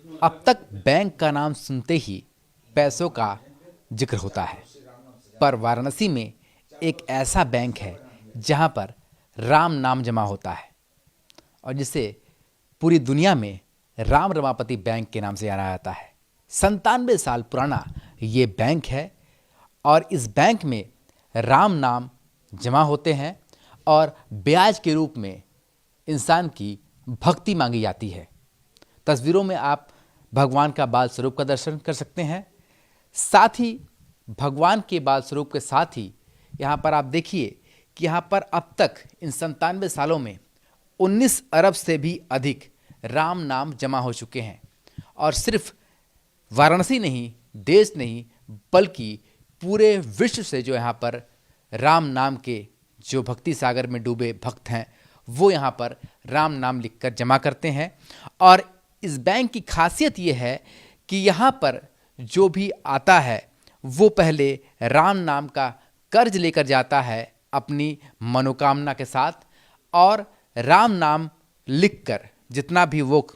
अब तक बैंक का नाम सुनते ही पैसों का जिक्र होता है, पर वाराणसी में एक ऐसा बैंक है जहां पर राम नाम जमा होता है और जिसे पूरी दुनिया में राम रमापति बैंक के नाम से जाना जाता है। 97 साल पुराना ये बैंक है और इस बैंक में राम नाम जमा होते हैं और ब्याज के रूप में इंसान की भक्ति मांगी जाती है। तस्वीरों में आप भगवान का बाल स्वरूप का दर्शन कर सकते हैं। साथ ही भगवान के बाल स्वरूप के साथ ही यहाँ पर आप देखिए कि यहाँ पर अब तक इन 97 सालों में 19 अरब से भी अधिक राम नाम जमा हो चुके हैं और सिर्फ वाराणसी नहीं, देश नहीं, बल्कि पूरे विश्व से जो यहाँ पर राम नाम के जो भक्ति सागर में डूबे भक्त हैं वो यहाँ पर राम नाम लिखकर जमा करते हैं। और इस बैंक की खासियत ये है कि यहाँ पर जो भी आता है वो पहले राम नाम का कर्ज लेकर जाता है अपनी मनोकामना के साथ, और राम नाम लिखकर जितना भी वो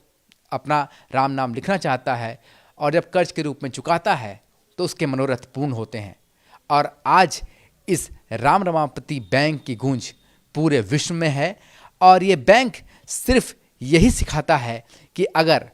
अपना राम नाम लिखना चाहता है और जब कर्ज के रूप में चुकाता है तो उसके मनोरथ पूर्ण होते हैं। और आज इस राम रमापति बैंक की गूंज पूरे विश्व में है और ये बैंक सिर्फ यही सिखाता है कि अगर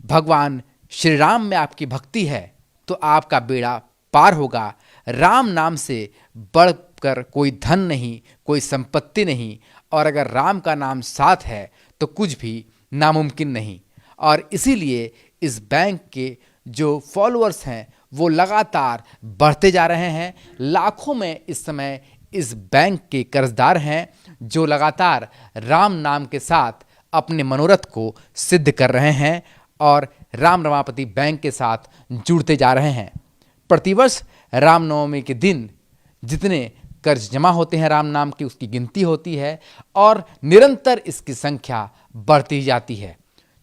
भगवान श्री राम में आपकी भक्ति है तो आपका बेड़ा पार होगा। राम नाम से बढ़कर कोई धन नहीं, कोई संपत्ति नहीं, और अगर राम का नाम साथ है तो कुछ भी नामुमकिन नहीं। और इसीलिए इस बैंक के जो फॉलोअर्स हैं वो लगातार बढ़ते जा रहे हैं। लाखों में इस समय इस बैंक के कर्जदार हैं जो लगातार राम नाम के साथ अपने मनोरथ को सिद्ध कर रहे हैं और राम रमापति बैंक के साथ जुड़ते जा रहे हैं। प्रतिवर्ष रामनवमी के दिन जितने कर्ज जमा होते हैं राम नाम की, उसकी गिनती होती है और निरंतर इसकी संख्या बढ़ती जाती है।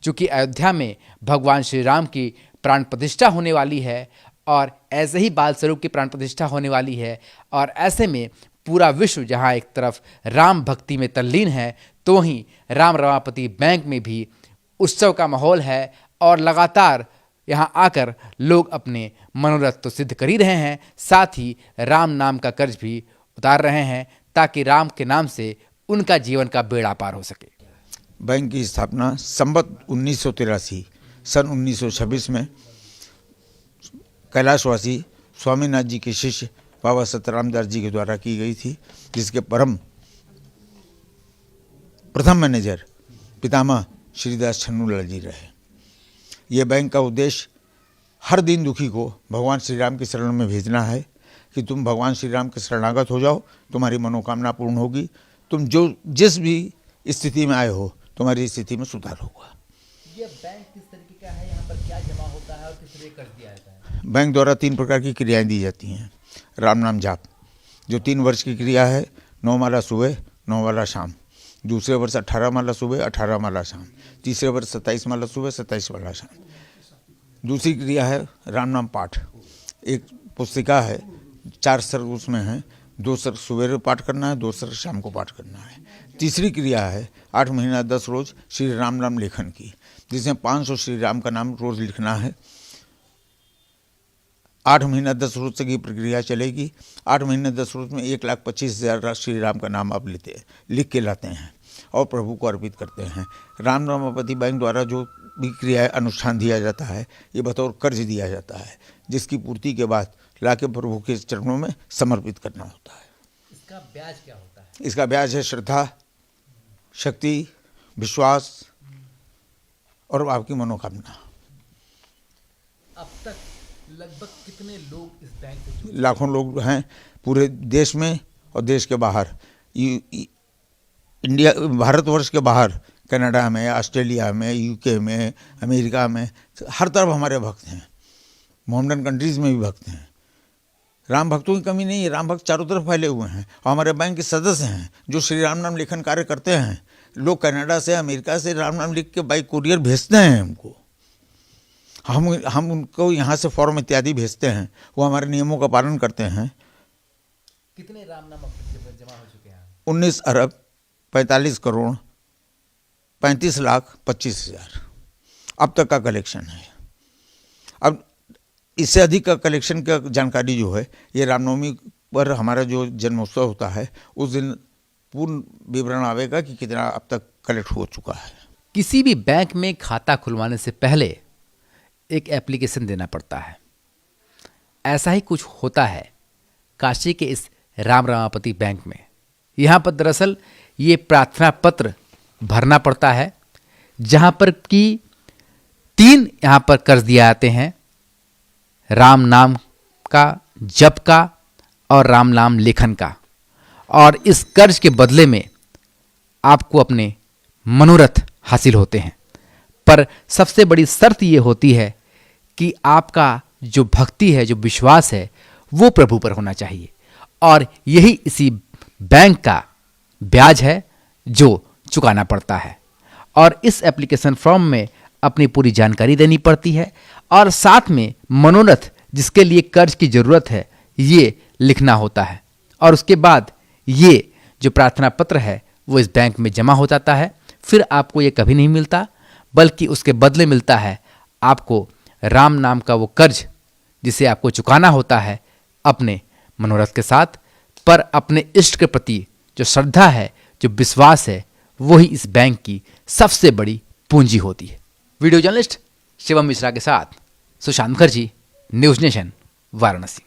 चूँकि अयोध्या में भगवान श्री राम की प्राण प्रतिष्ठा होने वाली है और ऐसे ही बाल स्वरूप की प्राण प्रतिष्ठा होने वाली है, और ऐसे में पूरा विश्व जहाँ एक तरफ राम भक्ति में तल्लीन है तो वहीं राम रमापति बैंक में भी उत्सव का माहौल है और लगातार यहाँ आकर लोग अपने मनोरथ तो सिद्ध कर ही रहे हैं, साथ ही राम नाम का कर्ज भी उतार रहे हैं ताकि राम के नाम से उनका जीवन का बेड़ा पार हो सके। बैंक की स्थापना संवत 1983 सन 1926 में कैलाशवासी स्वामीनाथ जी के शिष्य बाबा सतरामदास जी के द्वारा की गई थी, जिसके प्रथम मैनेजर पितामह श्रीदास छन्नूलाल जी रहे। ये बैंक का उद्देश्य हर दीन दुखी को भगवान श्री राम के शरण में भेजना है कि तुम भगवान श्री राम के शरणागत हो जाओ, तुम्हारी मनोकामना पूर्ण होगी, तुम जिस भी स्थिति में आए हो तुम्हारी स्थिति में सुधार होगा। ये बैंक किस तरीके का है, यहाँ पर क्या जमा होता है और किस तरह कर्ज दिया जाता है? बैंक द्वारा 3 प्रकार की क्रियाएं दी जाती हैं। राम नाम जाप जो 3 वर्ष की क्रिया है, 9 माला सुबह 9 माला शाम, दूसरे वर्ष 18 माला सुबह 18 माला शाम, तीसरे वर्ष 27 माला सुबह 27 माला शाम। दूसरी क्रिया है राम नाम पाठ, एक पुस्तिका है, 4 सर्ग उसमें हैं, 2 सर्ग सवेरे पाठ करना है, 2 सर्ग शाम को पाठ करना है। तीसरी क्रिया है 8 महीना 10 रोज श्री राम नाम लेखन की, जिसमें 500 श्री राम का नाम रोज लिखना है। 8 महीना 10 रोज तक ये प्रक्रिया चलेगी। 8 महीने 10 रोज में 1,25,000 श्री राम का नाम आप लिख के लाते हैं और प्रभु को अर्पित करते हैं। राम रमापति बैंक द्वारा जो भी क्रिया अनुष्ठान दिया जाता है ये बतौर कर्ज दिया जाता है, जिसकी पूर्ति के बाद लाके प्रभु के चरणों में समर्पित करना होता है। इसका ब्याज क्या होता है? इसका ब्याज है श्रद्धा, शक्ति, विश्वास और आपकी मनोकामना। अब तक लगभग कितने लोग इस बैंक से जुड़े? लाखों लोग हैं पूरे देश में और देश के बाहर, इंडिया भारतवर्ष के बाहर, कनाडा में, ऑस्ट्रेलिया में, यूके में, अमेरिका में, हर तरफ हमारे भक्त हैं। मोहम्मदन कंट्रीज़ में भी भक्त हैं। राम भक्तों की कमी नहीं है, राम भक्त चारों तरफ फैले हुए हैं और हमारे बैंक के सदस्य हैं जो श्री राम नाम लेखन कार्य करते हैं। लोग कनाडा से, अमेरिका से राम नाम लिख के बाई कुरियर भेजते हैं हमको, हम उनको यहाँ से फॉर्म इत्यादि भेजते हैं, वो हमारे नियमों का पालन करते हैं। कितने राम नाम अब तक जमा हो चुके हैं? 19 अरब 45 करोड़ 35 लाख 25 हज़ार। अब तक का कलेक्शन है। अब इससे अधिक का कलेक्शन का जानकारी जो है ये रामनवमी पर हमारा जो जन्मोत्सव होता है उस दिन पूर्ण विवरण आवेगा कि कितना अब तक कलेक्ट हो चुका है। किसी भी बैंक में खाता खुलवाने से पहले एक एप्लीकेशन देना पड़ता है। ऐसा ही कुछ होता है काशी के इस राम रमापति बैंक में। यहाँ पर दरअसल ये प्रार्थना पत्र भरना पड़ता है, जहाँ पर कि 3 यहाँ पर कर्ज दिए जाते हैं, राम नाम का, जप का और राम नाम लेखन का। और इस कर्ज के बदले में आपको अपने मनोरथ हासिल होते हैं। पर सबसे बड़ी शर्त ये होती है कि आपका जो भक्ति है, जो विश्वास है, वो प्रभु पर होना चाहिए। और यही इसी बैंक का ब्याज है जो चुकाना पड़ता है। और इस एप्लीकेशन फॉर्म में अपनी पूरी जानकारी देनी पड़ती है और साथ में मनोरथ जिसके लिए कर्ज की ज़रूरत है ये लिखना होता है। और उसके बाद ये जो प्रार्थना पत्र है वो इस बैंक में जमा हो जाता है। फिर आपको ये कभी नहीं मिलता, बल्कि उसके बदले मिलता है आपको राम नाम का वो कर्ज जिसे आपको चुकाना होता है अपने मनोरथ के साथ। पर अपने इष्ट के प्रति जो श्रद्धा है, जो विश्वास है, वही इस बैंक की सबसे बड़ी पूंजी होती है। वीडियो जर्नलिस्ट शिवम मिश्रा के साथ सुशांत मुखर्जी, न्यूज़ नेशन, वाराणसी।